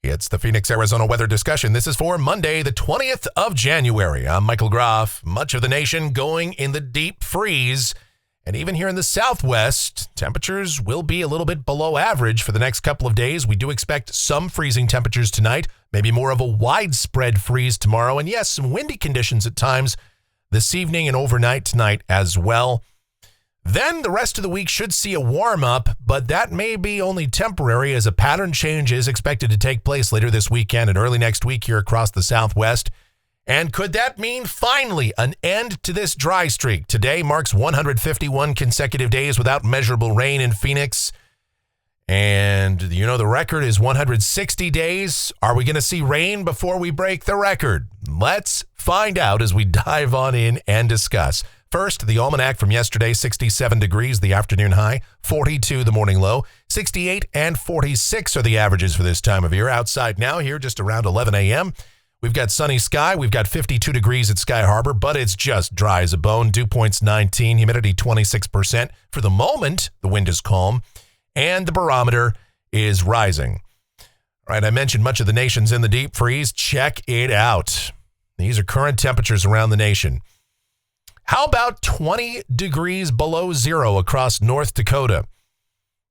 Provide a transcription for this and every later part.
It's the Phoenix, Arizona weather discussion. This is for Monday, the 20th of January. I'm Michael Groff. Much of the nation going in the deep freeze. And even here in the Southwest, temperatures will be a little bit below average for the next couple of days. We do expect some freezing temperatures tonight, maybe more of a widespread freeze tomorrow. And yes, some windy conditions at times this evening and overnight tonight as well. Then the rest of the week should see a warm up, but that may be only temporary as a pattern change is expected to take place later this weekend and early next week here across the Southwest. And could that mean finally an end to this dry streak? Today marks 151 consecutive days without measurable rain in Phoenix. And you know, the record is 160 days. Are we going to see rain before we break the record? Let's find out as we dive on in and discuss. First, the almanac from yesterday, 67 degrees, the afternoon high, 42 the morning low, 68 and 46 are the averages for this time of year. Outside now here just around 11 a.m. We've got sunny sky. We've got 52 degrees at Sky Harbor, but it's just dry as a bone. Dew points 19, humidity 26%. For the moment, the wind is calm and the barometer is rising. All right, I mentioned much of the nation's in the deep freeze. Check it out. These are current temperatures around the nation. How about 20 degrees below zero across North Dakota?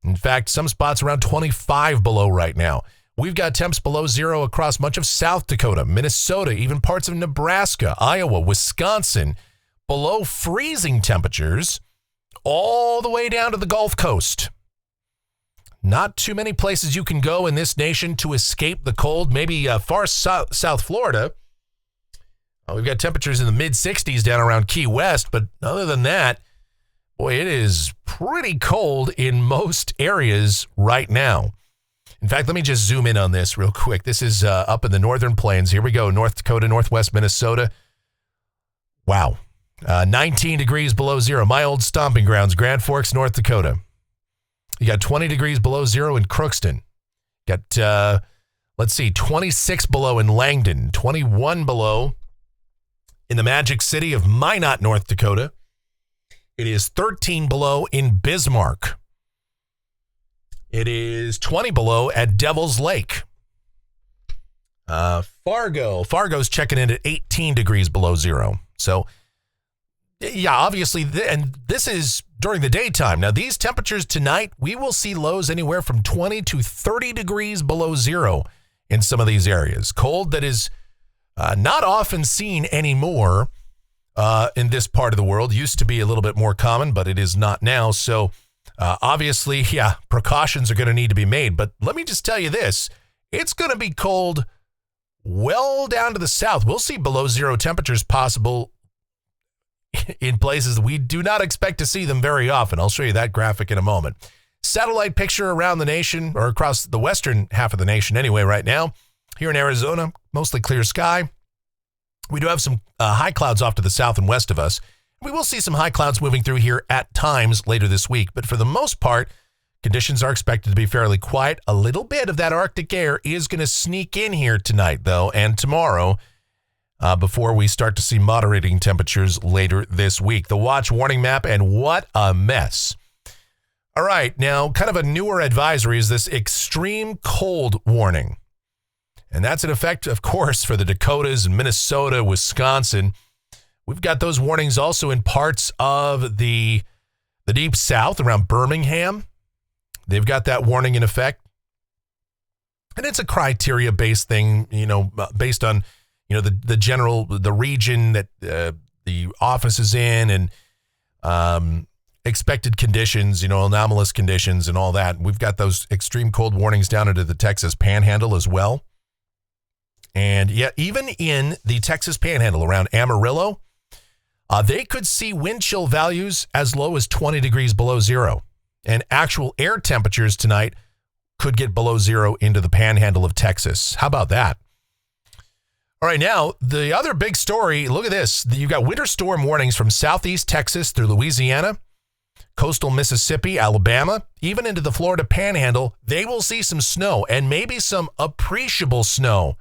In fact, some spots around 25 below right now. We've got temps below zero across much of South Dakota, Minnesota, even parts of Nebraska, Iowa, Wisconsin, below freezing temperatures all the way down to the Gulf Coast. Not too many places you can go in this nation to escape the cold. Maybe far South Florida. We've got temperatures in the mid-60s down around Key West, but other than that, boy, it is pretty cold in most areas right now. In fact, let me just zoom in on this real quick. This is up in the northern plains. Here we go, North Dakota, northwest Minnesota. Wow. 19 degrees below zero. My old stomping grounds, Grand Forks, North Dakota. You got 20 degrees below zero in Crookston. Got, 26 below in Langdon, 21 below in the Magic City of Minot, North Dakota. It is 13 below in Bismarck. It is 20 below at Devil's Lake. Fargo's checking in at 18 degrees below zero. So, yeah, obviously, and this is during the daytime. Now, these temperatures tonight, we will see lows anywhere from 20 to 30 degrees below zero in some of these areas. Cold that is not often seen anymore in this part of the world. Used to be a little bit more common, but it is not now. So obviously, yeah, precautions are going to need to be made. But let me just tell you this. It's going to be cold well down to the south. We'll see below zero temperatures possible in places we do not expect to see them very often. I'll show you that graphic in a moment. Satellite picture around the nation, or across the western half of the nation anyway right now. Here in Arizona, mostly clear sky. We do have some high clouds off to the south and west of us. We will see some high clouds moving through here at times later this week, but for the most part, conditions are expected to be fairly quiet. A little bit of that Arctic air is going to sneak in here tonight, though, and tomorrow before we start to see moderating temperatures later this week. The watch warning map, and what a mess. All right, now kind of a newer advisory is this extreme cold warning. And that's in effect, of course, for the Dakotas and Minnesota, Wisconsin. We've got those warnings also in parts of the deep south around Birmingham. They've got that warning in effect. And it's a criteria-based thing, based on, the region that the office is in and expected conditions, anomalous conditions and all that. We've got those extreme cold warnings down into the Texas Panhandle as well. And yeah, even in the Texas Panhandle around Amarillo, they could see wind chill values as low as 20 degrees below zero. And actual air temperatures tonight could get below zero into the Panhandle of Texas. How about that? All right, now, the other big story, look at this. You've got winter storm warnings from southeast Texas through Louisiana, coastal Mississippi, Alabama, even into the Florida Panhandle. They will see some snow and maybe some appreciable snow.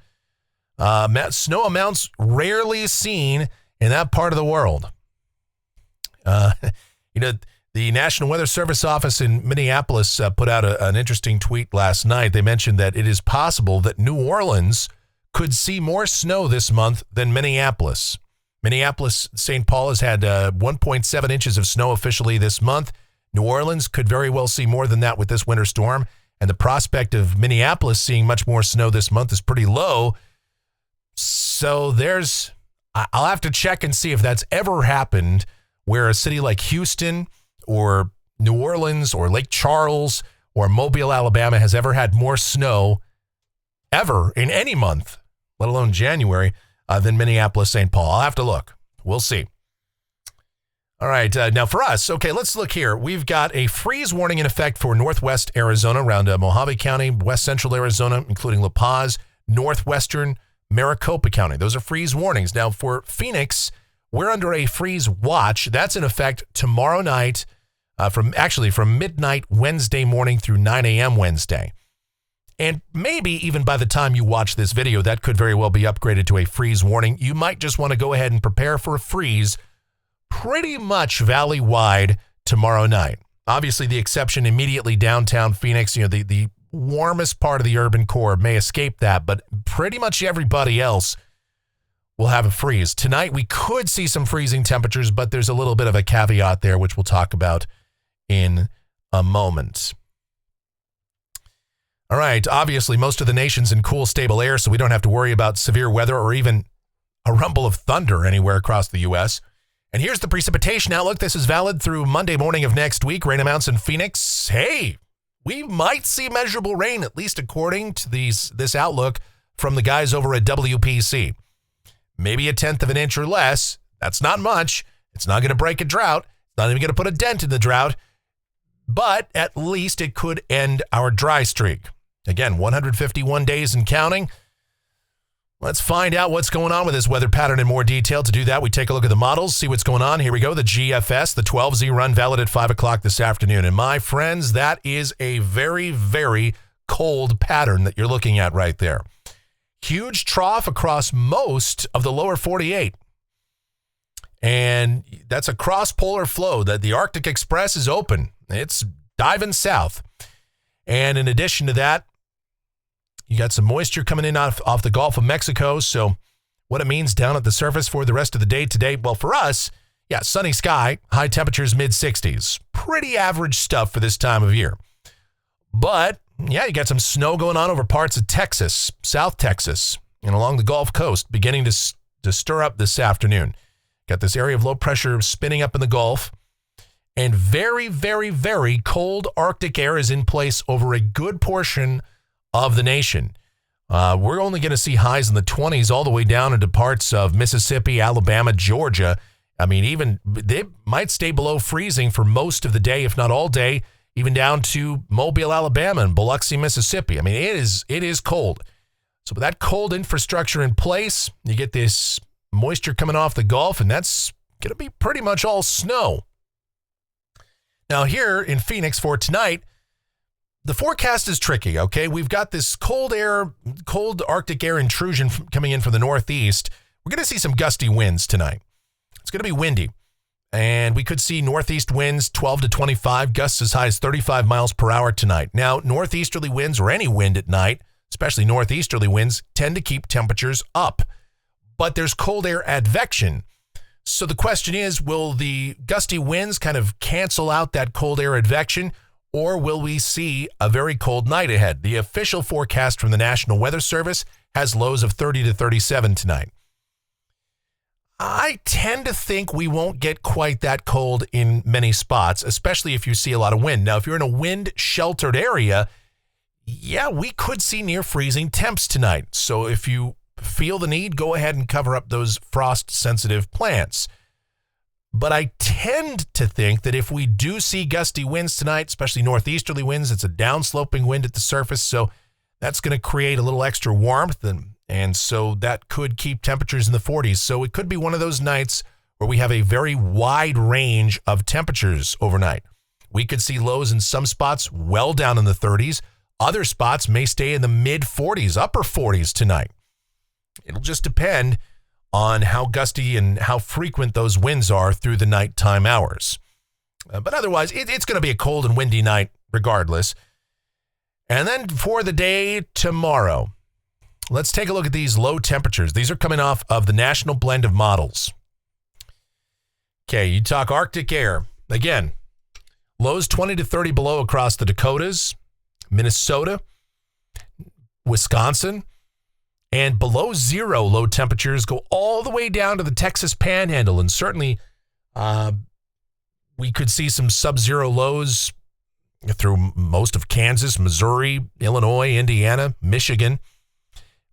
Snow amounts rarely seen in that part of the world. The National Weather Service office in Minneapolis put out an interesting tweet last night. They mentioned that it is possible that New Orleans could see more snow this month than Minneapolis. Minneapolis, St. Paul has had 1.7 inches of snow officially this month. New Orleans could very well see more than that with this winter storm. And the prospect of Minneapolis seeing much more snow this month is pretty low. So I'll have to check and see if that's ever happened where a city like Houston or New Orleans or Lake Charles or Mobile, Alabama has ever had more snow ever in any month, let alone January, than Minneapolis, St. Paul. I'll have to look. We'll see. All right. Now for us, okay, let's look here. We've got a freeze warning in effect for northwest Arizona around Mojave County, west central Arizona, including La Paz, northwestern Maricopa County. Those are freeze warnings. Now for Phoenix, we're under a freeze watch. That's in effect tomorrow night, from midnight Wednesday morning through 9 a.m. Wednesday. And maybe even by the time you watch this video, that could very well be upgraded to a freeze warning. You might just want to go ahead and prepare for a freeze pretty much valley-wide tomorrow night. Obviously, the exception immediately downtown Phoenix, the warmest part of the urban core may escape that, but pretty much everybody else will have a freeze. Tonight, we could see some freezing temperatures, but there's a little bit of a caveat there, which we'll talk about in a moment. All right, obviously, most of the nation's in cool, stable air, so we don't have to worry about severe weather or even a rumble of thunder anywhere across the U.S. And here's the precipitation outlook. This is valid through Monday morning of next week. Rain amounts in Phoenix. Hey, we might see measurable rain, at least according to this outlook from the guys over at WPC. Maybe 1/10 of an inch or less. That's not much. It's not going to break a drought. It's not even going to put a dent in the drought. But at least it could end our dry streak. Again, 151 days and counting. Let's find out what's going on with this weather pattern in more detail. To do that, we take a look at the models, see what's going on. Here we go, the GFS, the 12Z run valid at 5 o'clock this afternoon. And my friends, that is a very, very cold pattern that you're looking at right there. Huge trough across most of the lower 48. And that's a cross-polar flow that the Arctic Express is open. It's diving south. And in addition to that, you got some moisture coming in off the Gulf of Mexico. So what it means down at the surface for the rest of the day today, well, for us, yeah, sunny sky, high temperatures, mid-60s. Pretty average stuff for this time of year. But, yeah, you got some snow going on over parts of Texas, South Texas, and along the Gulf Coast, beginning to stir up this afternoon. Got this area of low pressure spinning up in the Gulf. And very, very, very cold Arctic air is in place over a good portion of the nation. We're only going to see highs in the 20s all the way down into parts of Mississippi, Alabama, Georgia. I mean, even they might stay below freezing for most of the day, if not all day, even down to Mobile, Alabama and Biloxi, Mississippi. I mean, it is cold. So with that cold infrastructure in place, you get this moisture coming off the Gulf, and that's going to be pretty much all snow. Now here in Phoenix for tonight, the forecast is tricky, okay? We've got this cold Arctic air intrusion coming in from the northeast. We're going to see some gusty winds tonight. It's going to be windy, and we could see northeast winds 12 to 25, gusts as high as 35 miles per hour tonight. Now, northeasterly winds or any wind at night, especially northeasterly winds, tend to keep temperatures up. But there's cold air advection. So the question is, will the gusty winds kind of cancel out that cold air advection, or will we see a very cold night ahead? The official forecast from the National Weather Service has lows of 30 to 37 tonight. I tend to think we won't get quite that cold in many spots, especially if you see a lot of wind. Now, if you're in a wind-sheltered area, yeah, we could see near freezing temps tonight. So if you feel the need, go ahead and cover up those frost-sensitive plants. But I tend to think that if we do see gusty winds tonight, especially northeasterly winds, it's a downsloping wind at the surface, so that's going to create a little extra warmth, and so that could keep temperatures in the 40s. So it could be one of those nights where we have a very wide range of temperatures overnight. We could see lows in some spots well down in the 30s. Other spots may stay in the mid-40s, upper 40s tonight. It'll just depend on how gusty and how frequent those winds are through the nighttime hours. But otherwise, it's going to be a cold and windy night regardless. And then for the day tomorrow, let's take a look at these low temperatures. These are coming off of the National Blend of Models. Okay, you talk Arctic air. Again, lows 20 to 30 below across the Dakotas, Minnesota, Wisconsin, and below zero low temperatures go all the way down to the Texas Panhandle. And certainly we could see some sub-zero lows through most of Kansas, Missouri, Illinois, Indiana, Michigan.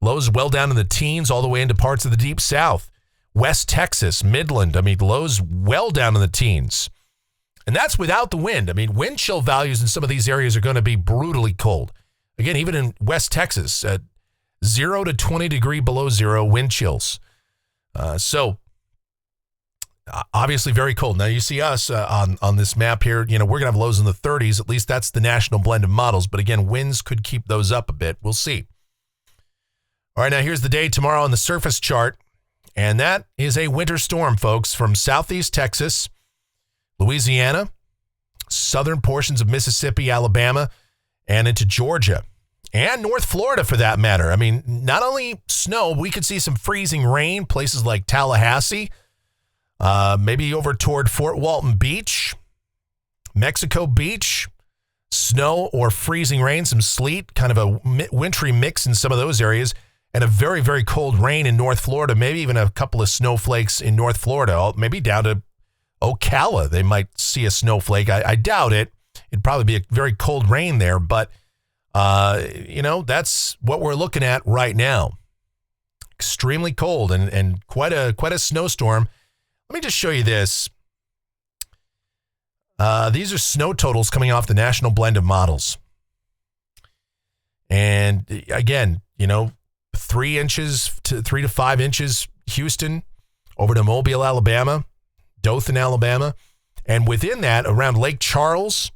Lows well down in the teens all the way into parts of the deep south. West Texas, Midland, lows well down in the teens. And that's without the wind. Wind chill values in some of these areas are going to be brutally cold. Again, even in West Texas, 0 to 20 degree below zero wind chills. So obviously very cold. Now you see us on this map here, we're going to have lows in the 30s. At least that's the National Blend of Models. But again, winds could keep those up a bit. We'll see. All right, now here's the day tomorrow on the surface chart. And that is a winter storm, folks, from southeast Texas, Louisiana, southern portions of Mississippi, Alabama, and into Georgia. And North Florida, for that matter. Not only snow, we could see some freezing rain, places like Tallahassee, maybe over toward Fort Walton Beach, Mexico Beach, snow or freezing rain, some sleet, kind of a wintry mix in some of those areas, and a very, very cold rain in North Florida, maybe even a couple of snowflakes in North Florida, maybe down to Ocala. They might see a snowflake. I doubt it. It'd probably be a very cold rain there, but that's what we're looking at right now. Extremely cold and quite a snowstorm. Let me just show you this. These are snow totals coming off the National Blend of Models. And again, 3 inches to 3 to 5 inches, Houston, over to Mobile, Alabama, Dothan, Alabama. And within that, around Lake Charles,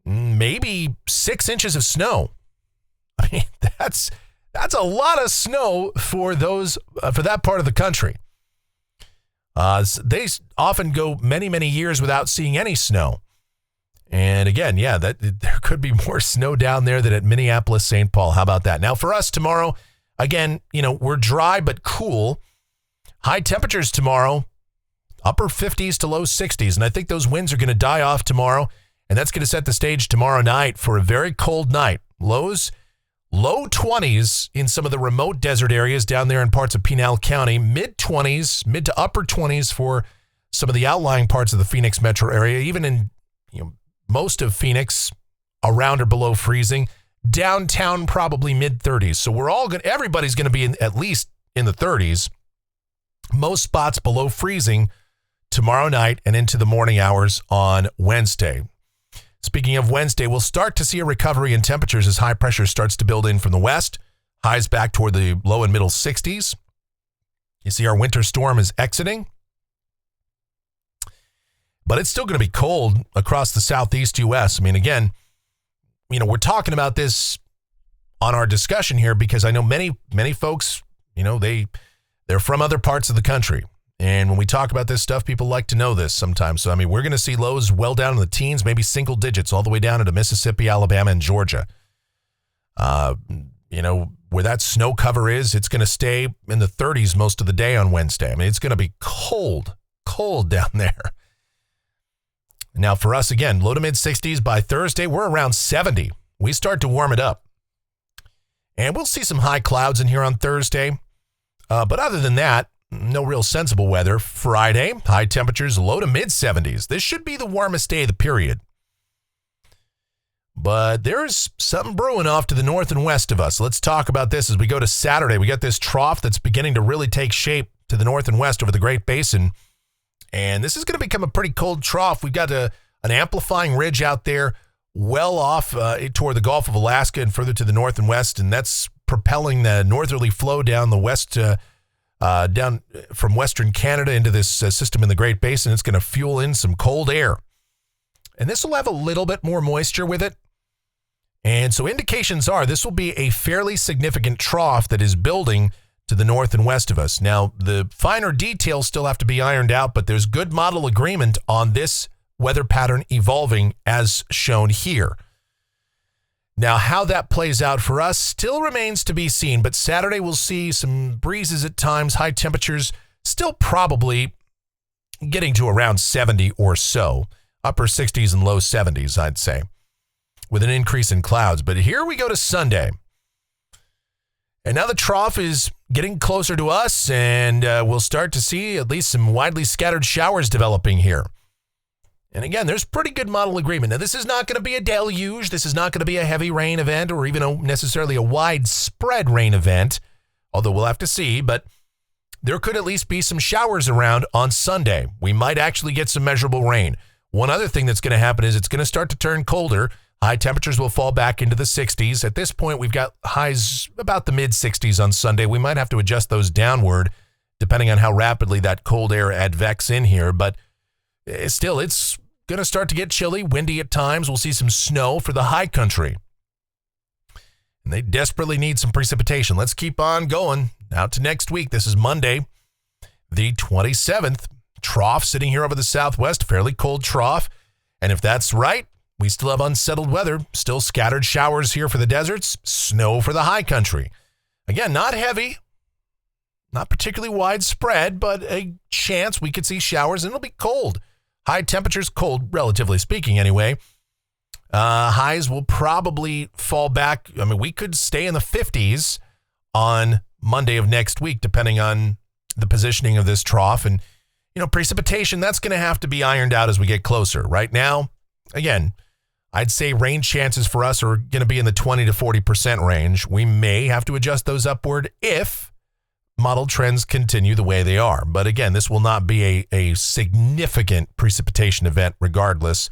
maybe 6 inches of snow. That's a lot of snow for that part of the country. They often go many, many years without seeing any snow. And again, there could be more snow down there than at Minneapolis, St. Paul. How about that? Now for us tomorrow, again, we're dry but cool. High temperatures tomorrow, upper 50s to low 60s. And I think those winds are going to die off tomorrow. And that's going to set the stage tomorrow night for a very cold night. Lows, low 20s in some of the remote desert areas down there in parts of Pinal County. Mid 20s, mid to upper 20s for some of the outlying parts of the Phoenix metro area. Even in most of Phoenix, around or below freezing. Downtown, probably mid 30s. So everybody's going to be at least in the 30s. Most spots below freezing tomorrow night and into the morning hours on Wednesday. Speaking of Wednesday, we'll start to see a recovery in temperatures as high pressure starts to build in from the west. Highs back toward the low and middle 60s. You see our winter storm is exiting. But it's still going to be cold across the southeast U.S. Again, we're talking about this on our discussion here because I know many, many folks, they're from other parts of the country. And when we talk about this stuff, people like to know this sometimes. So, we're going to see lows well down in the teens, maybe single digits, all the way down into Mississippi, Alabama, and Georgia. Where that snow cover is, it's going to stay in the 30s most of the day on Wednesday. It's going to be cold down there. Now, for us, again, low to mid 60s by Thursday, we're around 70. We start to warm it up. And we'll see some high clouds in here on Thursday. But other than that, no real sensible weather. Friday, high temperatures, low to mid 70s. This should be the warmest day of the period. But there's something brewing off to the north and west of us. Let's talk about this as we go to Saturday. We got this trough that's beginning to really take shape to the north and west over the Great Basin. And this is going to become a pretty cold trough. We've got an amplifying ridge out there well off toward the Gulf of Alaska and further to the north and west. And that's propelling the northerly flow down the west, down from western Canada into this system in the Great Basin. It's going to fuel in some cold air. And this will have a little bit more moisture with it. And so indications are this will be a fairly significant trough that is building to the north and west of us. Now, the finer details still have to be ironed out, but there's good model agreement on this weather pattern evolving as shown here. Now, how that plays out for us still remains to be seen, but Saturday we'll see some breezes at times, high temperatures, still probably getting to around 70 or so, upper 60s and low 70s, I'd say, with an increase in clouds. But here we go to Sunday. And now the trough is getting closer to us, and we'll start to see at least some widely scattered showers developing here. And again, there's pretty good model agreement. Now, this is not going to be a deluge. This is not going to be a heavy rain event or even necessarily a widespread rain event, although we'll have to see. But there could at least be some showers around on Sunday. We might actually get some measurable rain. One other thing that's going to happen is it's going to start to turn colder. High temperatures will fall back into the 60s. At this point, we've got highs about the mid-60s on Sunday. We might have to adjust those downward depending on how rapidly that cold air advects in here. But still, it's going to start to get chilly, windy at times. We'll see some snow for the high country. And they desperately need some precipitation. Let's keep on going. Out to next week. This is Monday, the 27th. Trough sitting here over the southwest, fairly cold trough. And if that's right, we still have unsettled weather, still scattered showers here for the deserts, snow for the high country. Again, not heavy, not particularly widespread, but a chance we could see showers, and it'll be cold. High temperatures, cold, relatively speaking anyway. Highs will probably fall back. I mean, we could stay in the 50s on Monday of next week, depending on the positioning of this trough. And, precipitation, that's going to have to be ironed out as we get closer. Right now, again, I'd say rain chances for us are going to be in the 20 to 40% range. We may have to adjust those upward if model trends continue the way they are. But again, this will not be a significant precipitation event regardless,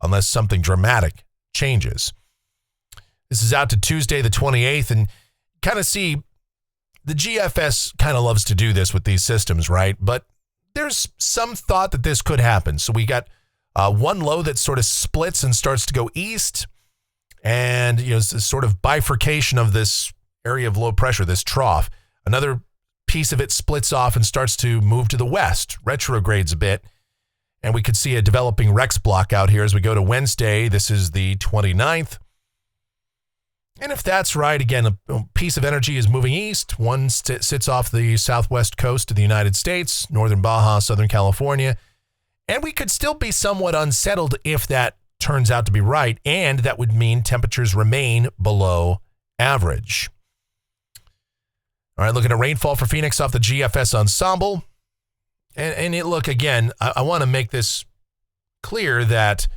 unless something dramatic changes. This is out to Tuesday the 28th, and kind of see the GFS kind of loves to do this with these systems, right? But there's some thought that this could happen. So we got one low that sort of splits and starts to go east, and it's a sort of bifurcation of this area of low pressure, this trough. Another piece of it splits off and starts to move to the west, retrogrades a bit, and we could see a developing Rex block out here as we go to Wednesday. This is the 29th. And if that's right, again, a piece of energy is moving east. One sits off the southwest coast of the United States, northern Baja, southern California. And we could still be somewhat unsettled if that turns out to be right, and that would mean temperatures remain below average. All right, looking at rainfall for Phoenix off the GFS ensemble. And look, again, I want to make this clear that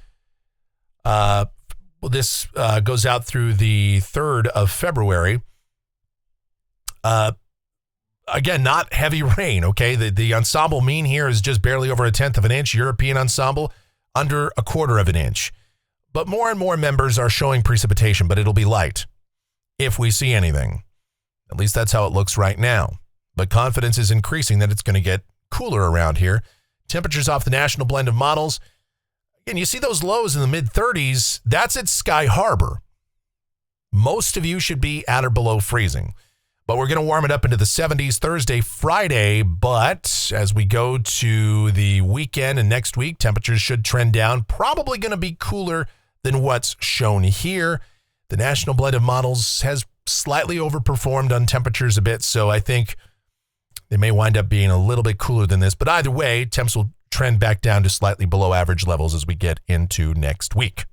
this goes out through the 3rd of February. Again, not heavy rain, okay? The ensemble mean here is just barely over 1/10 of an inch. European ensemble, under 1/4 of an inch. But more and more members are showing precipitation, but it'll be light if we see anything. At least that's how it looks right now. But confidence is increasing that it's going to get cooler around here. Temperatures off the national blend of models. And you see those lows in the mid-30s. That's at Sky Harbor. Most of you should be at or below freezing. But we're going to warm it up into the 70s Thursday, Friday. But as we go to the weekend and next week, temperatures should trend down. Probably going to be cooler than what's shown here. The national blend of models has slightly overperformed on temperatures a bit. So I think they may wind up being a little bit cooler than this. But either way, temps will trend back down to slightly below average levels as we get into next week.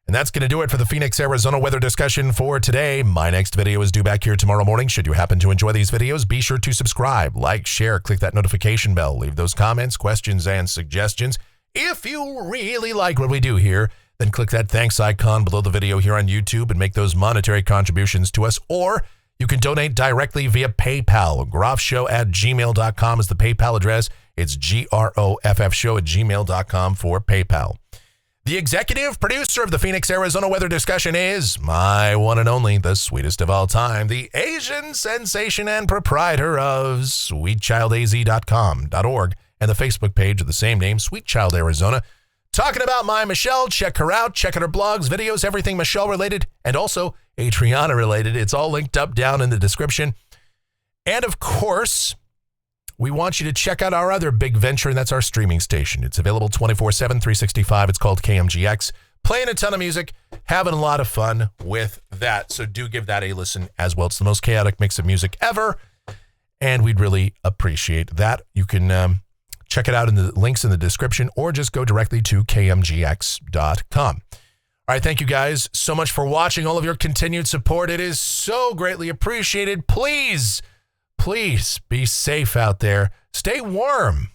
And that's going to do it for the Phoenix, Arizona weather discussion for today. My next video is due back here tomorrow morning. Should you happen to enjoy these videos, be sure to subscribe, like, share, click that notification bell, leave those comments, questions, and suggestions. If you really like what we do here, then click that thanks icon below the video here on YouTube and make those monetary contributions to us. Or you can donate directly via PayPal. groffshow@gmail.com is the PayPal address. It's groffshow@gmail.com for PayPal. The executive producer of the Phoenix, Arizona weather discussion is my one and only, the sweetest of all time, the Asian sensation and proprietor of sweetchildaz.com.org and the Facebook page of the same name, Sweet Child Arizona. Talking about my Michelle, check her out, check out her blogs, videos, everything Michelle related, and also Adriana related. It's all linked up down in the description. And of course, we want you to check out our other big venture, and that's our streaming station. It's available 24/7, 365. It's called KMGX. Playing a ton of music, having a lot of fun with that. So do give that a listen as well. It's the most chaotic mix of music ever, and we'd really appreciate that. You can check it out in the links in the description or just go directly to kmgx.com. All right, thank you guys so much for watching, all of your continued support. It is so greatly appreciated. Please be safe out there. Stay warm.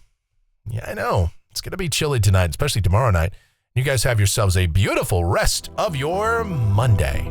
Yeah, I know. It's going to be chilly tonight, especially tomorrow night. You guys have yourselves a beautiful rest of your Monday.